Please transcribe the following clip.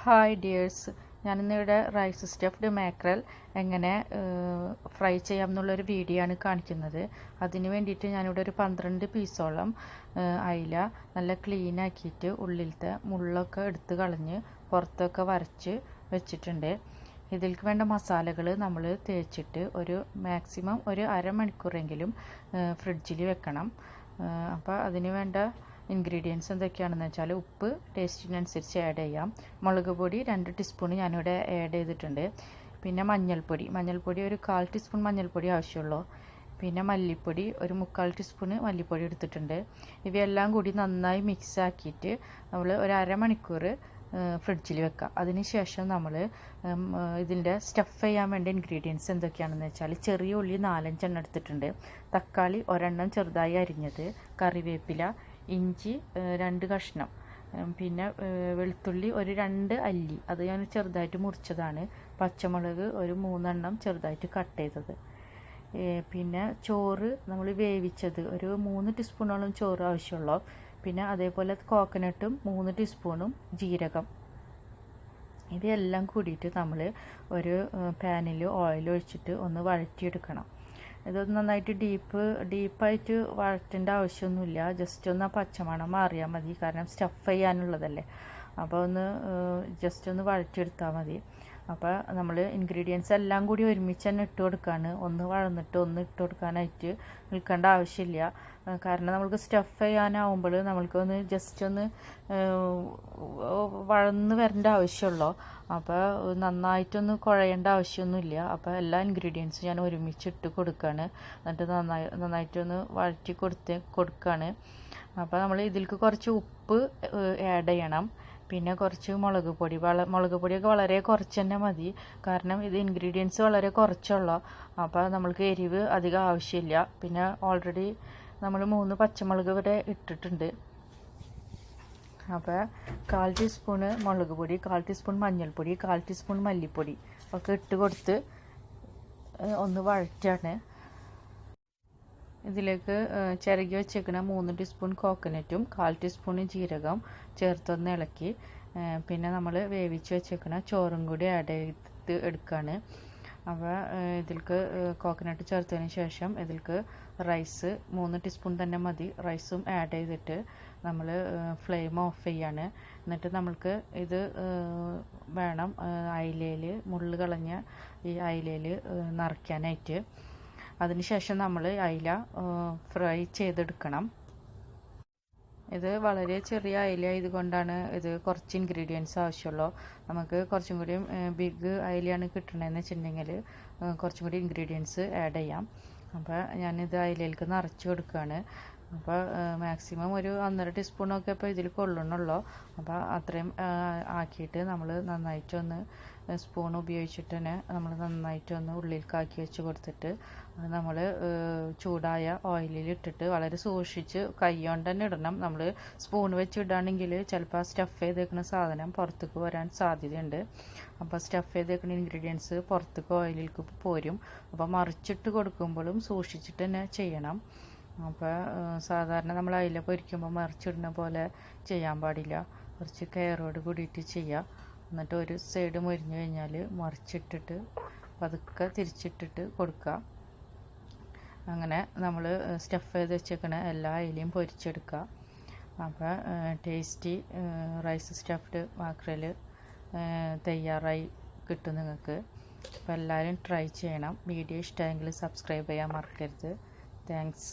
Hi dears, ഞാനിന്നിവിടെ rice stuffed mackerel എങ്ങനെ fry ചെയ്യാം എന്നുള്ളൊരു വീഡിയോ ആണ് കാണിക്കുന്നത്. അതിന് വേണ്ടിയിട്ട് ഞാനിവിടെ ഒരു 12 പീസോളം അയില നല്ല ക്ലീൻ ആക്കിയിട്ട് ഉള്ളിലത്തെ മുള്ളൊക്കെ എടുത്ത് കളഞ്ഞ് പുറത്തൊക്കെ വരച്ച് വെച്ചിട്ടുണ്ട്. ഇതിലേക്ക് വേണ്ട മസാലകൾ നമ്മൾ തേച്ചിട്ട് മാക്സിമം ഒരു അരമണിക്കൂറെങ്കിലും ഫ്രിഡ്ജിൽ വെക്കണം. അപ്പോൾ അതിന് വേണ്ട ഇൻഗ്രീഡിയൻസ് എന്തൊക്കെയാണെന്ന് വെച്ചാൽ ഉപ്പ് ടേസ്റ്റിനനുസരിച്ച് ആഡ് ചെയ്യാം. മുളക് പൊടി 2 ടീസ്പൂൺ ഞാനിവിടെ ആഡ് ചെയ്തിട്ടുണ്ട്. പിന്നെ മഞ്ഞൾപ്പൊടി ഒരു 1/4 ടീസ്പൂൺ മഞ്ഞൾപ്പൊടി ആവശ്യമുള്ളൂ. പിന്നെ മല്ലിപ്പൊടി ഒരു 3/4 ടീസ്പൂൺ മല്ലിപ്പൊടി എടുത്തിട്ടുണ്ട്. ഇവയെല്ലാം കൂടി നന്നായി മിക്സ് ആക്കിയിട്ട് നമ്മൾ ഒരു അരമണിക്കൂർ ഫ്രിഡ്ജിൽ വെക്കാം. അതിനുശേഷം നമ്മൾ ഇതിൻ്റെ സ്റ്റഫ് ചെയ്യാൻ വേണ്ട ഇൻഗ്രീഡിയൻസ് എന്തൊക്കെയാണെന്ന് വെച്ചാൽ ചെറിയ ഉള്ളി 4-5 എണ്ണം എടുത്തിട്ടുണ്ട്, തക്കാളി 1 എണ്ണം ചെറുതായി അരിഞ്ഞത്, കറിവേപ്പില, ഇഞ്ചി 2 കഷ്ണം, പിന്നെ വെളുത്തുള്ളി ഒരു 2 അല്ലി, അത് ഞാൻ ചെറുതായിട്ട് മുറിച്ചതാണ്, പച്ചമുളക് ഒരു 3 എണ്ണം ചെറുതായിട്ട് കട്ട് ചെയ്തത്, പിന്നെ ചോറ് നമ്മൾ വേവിച്ചത് ഒരു 3 ടീസ്പൂണോളം ചോറ് ആവശ്യമുള്ളൂ. പിന്നെ അതേപോലെ കോക്കനട്ടും 3 ടീസ്പൂണും ജീരകം. ഇതെല്ലാം കൂടിയിട്ട് നമ്മൾ ഒരു പാനിൽ ഓയിൽ ഒഴിച്ചിട്ട് ഒന്ന് വഴറ്റിയെടുക്കണം. ഇതൊന്ന് നന്നായിട്ട് ഡീപ്പായിട്ട് വഴറ്റേണ്ട ആവശ്യമൊന്നുമില്ല, ജസ്റ്റ് ഒന്ന് പച്ചമണം മാറിയാൽ മതി, കാരണം സ്റ്റഫ് ചെയ്യാനുള്ളതല്ലേ. അപ്പോൾ ജസ്റ്റ് ഒന്ന് വഴറ്റിയെടുത്താൽ മതി. അപ്പോൾ നമ്മൾ ഇൻഗ്രീഡിയൻസ് എല്ലാം കൂടി ഒരുമിച്ച് തന്നെ ഇട്ട് കൊടുക്കുകയാണ്. ഒന്ന് വഴന്നിട്ട് ഒന്ന് ഇട്ട് കൊടുക്കാനായിട്ട് നിൽക്കേണ്ട ആവശ്യമില്ല, കാരണം നമ്മൾക്ക് സ്റ്റഫ് ചെയ്യാനാവുമ്പോൾ നമ്മൾക്കൊന്ന് ജസ്റ്റ് ഒന്ന് വഴന്ന് വരേണ്ട ആവശ്യമുള്ളൂ. അപ്പോൾ നന്നായിട്ടൊന്ന് കുഴയേണ്ട ആവശ്യമൊന്നുമില്ല. അപ്പോൾ എല്ലാ ഇൻഗ്രീഡിയൻസും ഞാൻ ഒരുമിച്ച് ഇട്ട് കൊടുക്കുകയാണ്. എന്നിട്ട് നന്നായിട്ടൊന്ന് വഴറ്റി കൊടുക്കുകയാണ്. അപ്പോൾ നമ്മൾ ഇതിലേക്ക് കുറച്ച് ഉപ്പ് ആഡ് ചെയ്യണം. പിന്നെ കുറച്ച് മുളക് പൊടിയൊക്കെ വളരെ കുറച്ച് തന്നെ മതി, കാരണം ഇത് ഇൻഗ്രീഡിയൻസ് വളരെ കുറച്ചുള്ളൂ. അപ്പോൾ നമ്മൾക്ക് എരിവ് അധികം ആവശ്യമില്ല. പിന്നെ ഓൾറെഡി നമ്മൾ 3 പച്ചമുളക് ഇവിടെ ഇട്ടിട്ടുണ്ട്. അപ്പോൾ 1/4 ടീസ്പൂണ് മുളക് പൊടി, 1/4 ടീസ്പൂൺ മഞ്ഞൾപ്പൊടി, 1/4 ടീസ്പൂൺ മല്ലിപ്പൊടി ഒക്കെ ഇട്ട് കൊടുത്ത് ഒന്ന് വഴറ്റാണ്. ഇതിലേക്ക് ചിരകി വെച്ചേക്കണ 3 ടീസ്പൂൺ കോക്കനട്ടും 1/4 ടീസ്പൂൺ ജീരകം ചേർത്തൊന്ന് ഇളക്കി, പിന്നെ നമ്മൾ വേവിച്ച് വെച്ചേക്കണ ചോറും കൂടി ആഡ് ചെയ്ത് എടുക്കുകയാണ്. അപ്പോൾ ഇതിലേക്ക് കോക്കനട്ട് ചേർത്തതിന് ശേഷം ഇതിലേക്ക് റൈസ് 3 ടീസ്പൂൺ തന്നെ മതി, റൈസും ആഡ് ചെയ്തിട്ട് നമ്മൾ ഫ്ലെയിം ഓഫ് ചെയ്യാണ്. എന്നിട്ട് നമ്മൾക്ക് ഇത് വേണം അയിലയിൽ മുള്ള് കളഞ്ഞ ഈ അയിലയിൽ നിറയ്ക്കാനായിട്ട്. അതിനുശേഷം നമ്മൾ അയില ഫ്രൈ ചെയ്തെടുക്കണം. ഇത് വളരെ ചെറിയ അയില ഇതുകൊണ്ടാണ് ഇത് കുറച്ച് ഇൻഗ്രീഡിയൻസ് ആവശ്യമുള്ളൂ. നമുക്ക് കുറച്ചും കൂടി ബിഗ് അയിലയാണ് കിട്ടണമെന്ന് വെച്ചിട്ടുണ്ടെങ്കിൽ കുറച്ചും കൂടി ഇൻഗ്രീഡിയൻസ് ആഡ് ചെയ്യാം. അപ്പോൾ ഞാനിത് അയിലയിലേക്ക് നിറച്ച് കൊടുക്കുകയാണ്. അപ്പോൾ മാക്സിമം ഒരു 1.5 ടീസ്പൂണൊക്കെ ഇപ്പോൾ ഇതിൽ കൊള്ളണുള്ളൂ. അപ്പോൾ അത്രയും ആക്കിയിട്ട് നമ്മൾ നന്നായിട്ടൊന്ന് സ്പൂൺ ഉപയോഗിച്ചിട്ട് തന്നെ നമ്മൾ നന്നായിട്ടൊന്ന് ഉള്ളിലേക്കാക്കി വെച്ച് കൊടുത്തിട്ട് നമ്മൾ ചൂടായ ഓയിലിൽ ഇട്ടിട്ട് വളരെ സൂക്ഷിച്ച് കൈ കൊണ്ട് തന്നെ ഇടണം. നമ്മൾ സ്പൂൺ വെച്ച് ഇടുകയാണെങ്കിൽ ചിലപ്പോൾ സ്റ്റഫ് ചെയ്തേക്കുന്ന സാധനം പുറത്തേക്ക് വരാൻ സാധ്യതയുണ്ട്. അപ്പോൾ സ്റ്റഫ് ചെയ്തേക്കുന്ന ഇൻഗ്രീഡിയൻസ് പുറത്തേക്ക് ഓയിലിലേക്ക് പോരും. അപ്പോൾ മറിച്ചിട്ട് കൊടുക്കുമ്പോഴും സൂക്ഷിച്ചിട്ട് തന്നെ ചെയ്യണം. അപ്പോൾ സാധാരണ നമ്മൾ അയില പൊരിക്കുമ്പോൾ മറിച്ചിടുന്ന പോലെ ചെയ്യാൻ പാടില്ല, കുറച്ച് കെയറോട് കൂടിയിട്ട് ചെയ്യുക. എന്നിട്ട് ഒരു സൈഡ് മുരിഞ്ഞു കഴിഞ്ഞാൽ മറിച്ചിട്ടിട്ട് പതുക്കെ തിരിച്ചിട്ടിട്ട് കൊടുക്കുക. അങ്ങനെ നമ്മൾ സ്റ്റഫ് ചെയ്ത് വെച്ചേക്കണ എല്ലാ അയിലയും പൊരിച്ചെടുക്കുക. അപ്പോൾ ടേസ്റ്റി റൈസ് സ്റ്റഫ്ഡ് മാക്രൽ തയ്യാറായി കിട്ടും നിങ്ങൾക്ക്. അപ്പോൾ എല്ലാവരും ട്രൈ ചെയ്യണം. വീഡിയോ ഇഷ്ടമായെങ്കിൽ സബ്സ്ക്രൈബ് ചെയ്യാൻ മറക്കരുത്. താങ്ക്സ്.